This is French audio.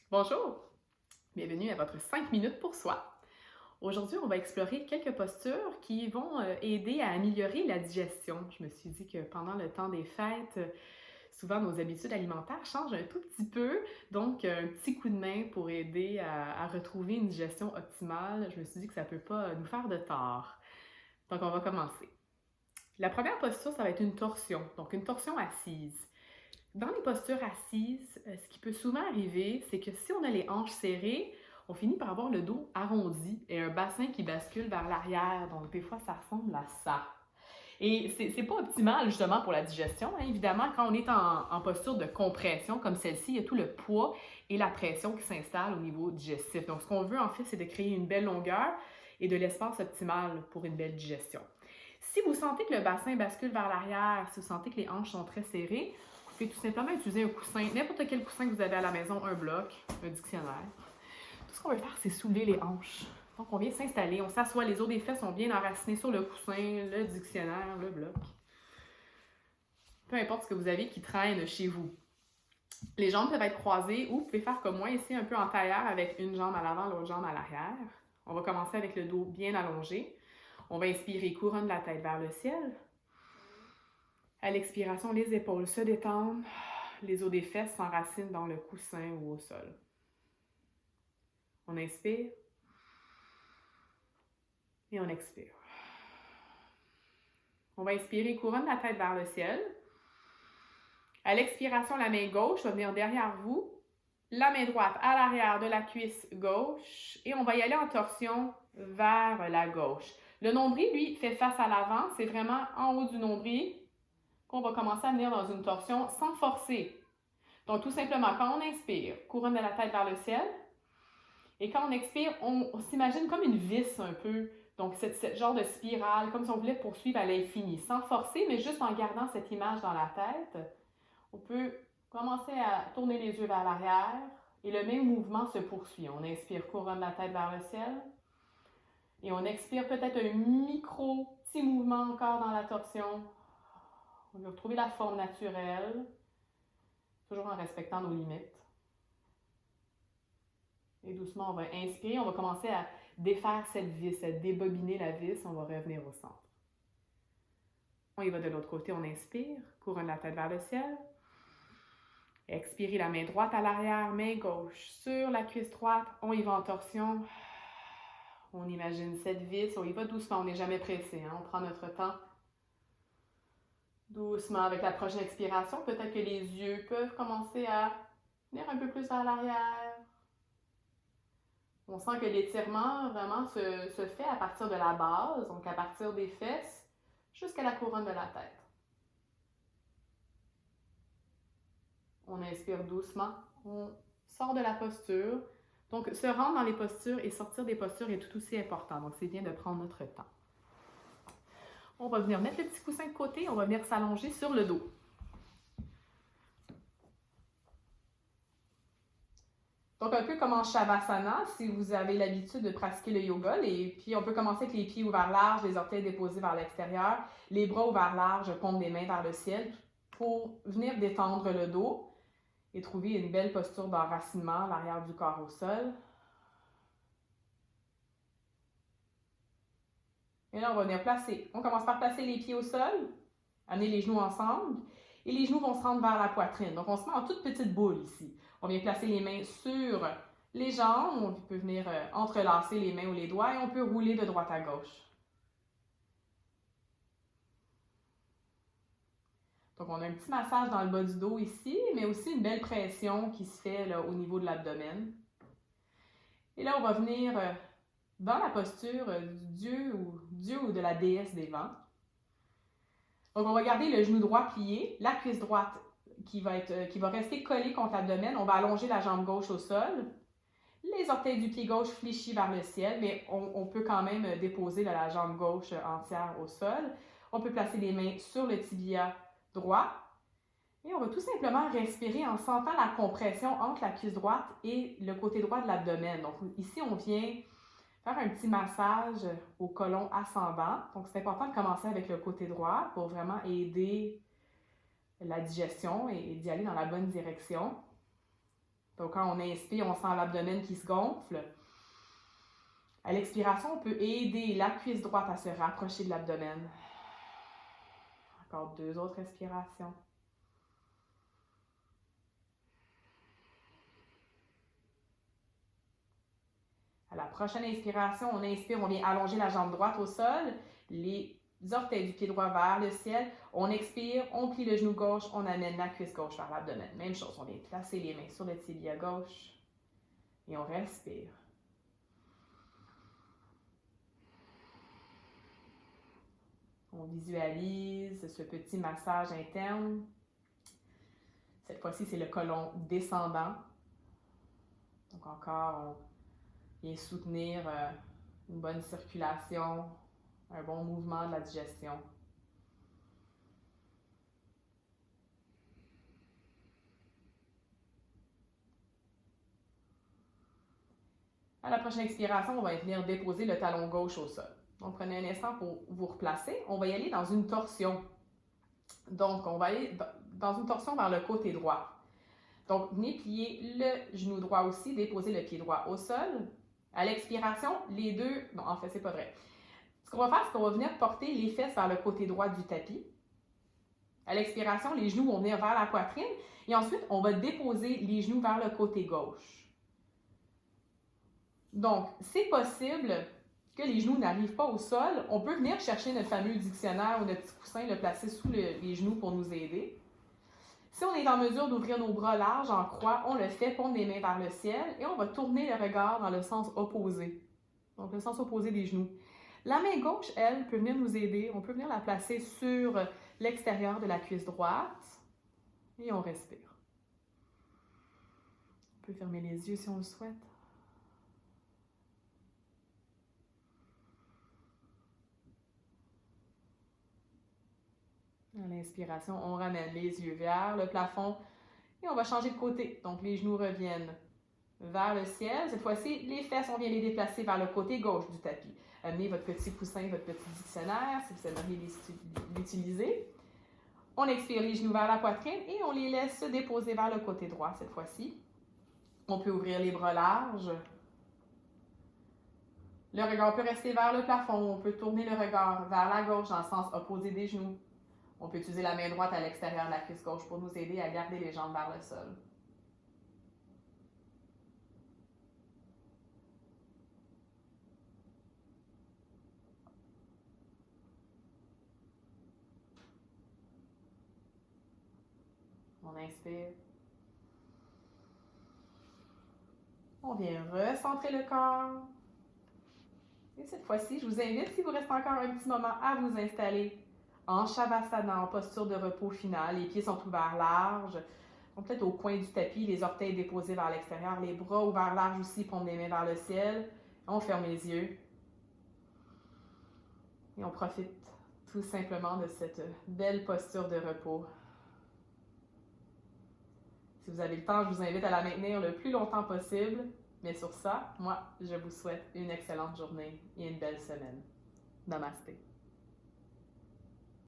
Bonjour, bienvenue à votre 5 minutes pour soi. Aujourd'hui, on va explorer quelques postures qui vont aider à améliorer la digestion. Je me suis dit que pendant le temps des fêtes, souvent nos habitudes alimentaires changent un tout petit peu, donc un petit coup de main pour aider à retrouver une digestion optimale. Je me suis dit que ça ne peut pas nous faire de tort. Donc on va commencer. La première posture, ça va être une torsion, donc une torsion assise. Dans les postures assises, ce qui peut souvent arriver, c'est que si on a les hanches serrées, on finit par avoir le dos arrondi et un bassin qui bascule vers l'arrière. Donc, des fois, ça ressemble à ça. Et c'est pas optimal, justement, pour la digestion. Hein. Évidemment, quand on est en posture de compression comme celle-ci, il y a tout le poids et la pression qui s'installent au niveau digestif. Donc, ce qu'on veut, en fait, c'est de créer une belle longueur et de l'espace optimal pour une belle digestion. Si vous sentez que le bassin bascule vers l'arrière, si vous sentez que les hanches sont très serrées, vous pouvez tout simplement utiliser un coussin, n'importe quel coussin que vous avez à la maison, un bloc, un dictionnaire. Tout ce qu'on veut faire, c'est soulever les hanches. Donc, on vient s'installer, on s'assoit, les os des fesses sont bien enracinés sur le coussin, le dictionnaire, le bloc. Peu importe ce que vous avez qui traîne chez vous. Les jambes peuvent être croisées ou vous pouvez faire comme moi ici, un peu en tailleur avec une jambe à l'avant, l'autre jambe à l'arrière. On va commencer avec le dos bien allongé. On va inspirer, couronne la tête vers le ciel. À l'expiration, les épaules se détendent, les os des fesses s'enracinent dans le coussin ou au sol. On inspire et on expire. On va inspirer, couronne la tête vers le ciel. À l'expiration, la main gauche va venir derrière vous, la main droite à l'arrière de la cuisse gauche et on va y aller en torsion vers la gauche. Le nombril, lui, fait face à l'avant, c'est vraiment en haut du nombril qu'on va commencer à venir dans une torsion sans forcer. Donc, tout simplement, quand on inspire, couronne de la tête vers le ciel, et quand on expire, on s'imagine comme une vis un peu, donc ce genre de spirale, comme si on voulait poursuivre à l'infini, sans forcer, mais juste en gardant cette image dans la tête. On peut commencer à tourner les yeux vers l'arrière, et le même mouvement se poursuit. On inspire, couronne la tête vers le ciel, et on expire peut-être un petit mouvement encore dans la torsion. On va retrouver la forme naturelle, toujours en respectant nos limites. Et doucement, on va inspirer, on va commencer à défaire cette vis, à débobiner la vis, on va revenir au centre. On y va de l'autre côté, on inspire, couronne la tête vers le ciel. Expirez la main droite à l'arrière, main gauche sur la cuisse droite, on y va en torsion. On imagine cette vis, on y va doucement, on n'est jamais pressé, hein? On prend notre temps. Doucement, avec la prochaine expiration, peut-être que les yeux peuvent commencer à venir un peu plus vers l'arrière. On sent que l'étirement vraiment se fait à partir de la base, donc à partir des fesses, jusqu'à la couronne de la tête. On inspire doucement, on sort de la posture. Donc, se rendre dans les postures et sortir des postures est tout aussi important. Donc, c'est bien de prendre notre temps. On va venir mettre le petit coussin de côté, on va venir s'allonger sur le dos. Donc, un peu comme en Shavasana, si vous avez l'habitude de pratiquer le yoga, et puis on peut commencer avec les pieds ouverts larges, les orteils déposés vers l'extérieur, les bras ouverts larges, paume des mains vers le ciel, pour venir détendre le dos et trouver une belle posture d'enracinement, l'arrière du corps au sol. Et là, on va venir placer. On commence par placer les pieds au sol, amener les genoux ensemble, et les genoux vont se rendre vers la poitrine. Donc, on se met en toute petite boule ici. On vient placer les mains sur les jambes, on peut venir entrelacer les mains ou les doigts, et on peut rouler de droite à gauche. Donc, on a un petit massage dans le bas du dos ici, mais aussi une belle pression qui se fait là, au niveau de l'abdomen. Et là, on va venir dans la posture du dieu ou de la déesse des vents. Donc, on va garder le genou droit plié, la cuisse droite qui va rester collée contre l'abdomen. On va allonger la jambe gauche au sol. Les orteils du pied gauche fléchis vers le ciel, mais on peut quand même déposer la jambe gauche entière au sol. On peut placer les mains sur le tibia droit. Et on va tout simplement respirer en sentant la compression entre la cuisse droite et le côté droit de l'abdomen. Donc ici, on vient faire un petit massage au côlon ascendant. Donc c'est important de commencer avec le côté droit pour vraiment aider la digestion et d'y aller dans la bonne direction. Donc, quand on inspire, on sent l'abdomen qui se gonfle. À l'expiration, on peut aider la cuisse droite à se rapprocher de l'abdomen. Encore 2 autres respirations. À la prochaine inspiration, on inspire, on vient allonger la jambe droite au sol, les orteils du pied droit vers le ciel. On expire, on plie le genou gauche, on amène la cuisse gauche vers l'abdomen. Même chose, on vient placer les mains sur le tibia gauche et on respire. On visualise ce petit massage interne. Cette fois-ci, c'est le côlon descendant. Donc encore, on vient soutenir une bonne circulation, un bon mouvement de la digestion. À la prochaine expiration, on va venir déposer le talon gauche au sol. Donc, prenez un instant pour vous replacer. On va y aller dans une torsion. Donc, on va aller dans une torsion vers le côté droit. Donc, venez plier le genou droit aussi, déposer le pied droit au sol. À l'expiration, les deux... Non, en fait, c'est pas vrai. Ce qu'on va faire, c'est qu'on va venir porter les fesses vers le côté droit du tapis. À l'expiration, les genoux vont venir vers la poitrine. Et ensuite, on va déposer les genoux vers le côté gauche. Donc, c'est possible que les genoux n'arrivent pas au sol. On peut venir chercher notre fameux dictionnaire ou notre petit coussin, le placer sous les genoux pour nous aider. Si on est en mesure d'ouvrir nos bras larges en croix, on le fait, pondre les mains vers le ciel et on va tourner le regard dans le sens opposé. Donc, le sens opposé des genoux. La main gauche, elle, peut venir nous aider. On peut venir la placer sur l'extérieur de la cuisse droite et on respire. On peut fermer les yeux si on le souhaite. À l'inspiration, on ramène les yeux vers le plafond et on va changer de côté. Donc, les genoux reviennent vers le ciel. Cette fois-ci, les fesses, on vient les déplacer vers le côté gauche du tapis. Amenez votre petit coussin, votre petit dictionnaire si vous aimeriez l'utiliser. On expire les genoux vers la poitrine et on les laisse se déposer vers le côté droit cette fois-ci. On peut ouvrir les bras larges. Le regard peut rester vers le plafond. On peut tourner le regard vers la gauche dans le sens opposé des genoux. On peut utiliser la main droite à l'extérieur de la cuisse gauche pour nous aider à garder les jambes vers le sol. On inspire. On vient recentrer le corps. Et cette fois-ci, je vous invite, si vous restez encore un petit moment, à vous installer en Shavasana, en posture de repos final. Les pieds sont ouverts larges. Donc peut-être au coin du tapis, les orteils déposés vers l'extérieur, les bras ouverts larges aussi, pondent les mains vers le ciel. On ferme les yeux. Et on profite tout simplement de cette belle posture de repos. Si vous avez le temps, je vous invite à la maintenir le plus longtemps possible. Mais sur ça, moi, je vous souhaite une excellente journée et une belle semaine. Namasté.